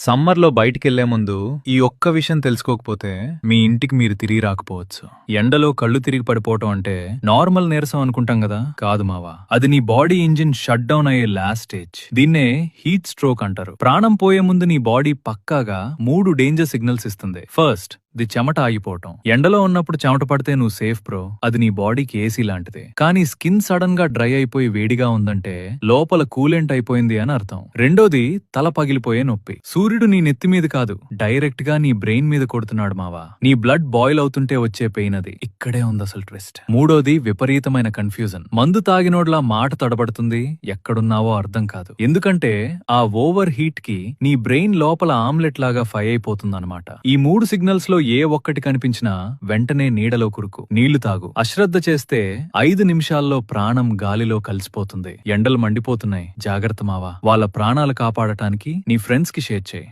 సమ్మర్‌లో బయటికెళ్లే ముందు ఈ ఒక్క విషయం తెలుసుకోకపోతే మీ ఇంటికి మీరు తిరిగి రాకపోవచ్చు. ఎండలో కళ్ళు తిరిగి పడిపోవటం అంటే నార్మల్ నీరసం అనుకుంటాం గదా! కాదు మావా. అది నీ బాడీ ఇంజిన్ షట్ డౌన్ అయ్యే లాస్ట్ స్టేజ్. దీన్నే హీట్ స్ట్రోక్ అంటారు. ప్రాణం పోయే ముందు నీ బాడీ పక్కాగా 3 డేంజర్ సిగ్నల్స్ ఇస్తుంది. ఫస్ట్, ది చెమట ఆగిపోవటం. ఎండలో ఉన్నప్పుడు చెమట పడితే నువ్వు సేఫ్ బ్రో. అది నీ బాడీకి ఏసీ లాంటిదే. కానీ స్కిన్ సడన్ గా డ్రై అయిపోయి వేడిగా ఉందంటే లోపల కూలెంట్ అయిపోయింది అని అర్థం. రెండోది, తల పగిలిపోయే నొప్పి. సూర్యుడు నీ నెత్తి మీద కాదు, డైరెక్ట్ గా నీ బ్రెయిన్ మీద కొడుతున్నాడు మావా. నీ బ్లడ్ బాయిల్ అవుతుంటే వచ్చే పెయిన్ అది. ఇక్కడే ఉంది అసలు ట్విస్ట్. మూడోది, విపరీతమైన కన్ఫ్యూజన్. మందు తాగినోడ్లా మాట తడబడుతుంది, ఎక్కడున్నావో అర్థం కాదు. ఎందుకంటే ఆ ఓవర్ హీట్ కి నీ బ్రెయిన్ లోపల ఆమ్లెట్ లాగా ఫై అయిపోతుందన్నమాట. ఈ 3 సిగ్నల్స్ లో ఏ ఒక్కటి కనిపించినా వెంటనే నీడలో కురుకు, నీళ్లు తాగు. అశ్రద్ధ చేస్తే 5 నిమిషాల్లో ప్రాణం గాలిలో కలిసిపోతుంది. ఎండలు మండిపోతున్నాయి, జాగ్రత్త మావా. వాళ్ళ ప్రాణాలు కాపాడటానికి నీ ఫ్రెండ్స్ కి షేర్ చేయి.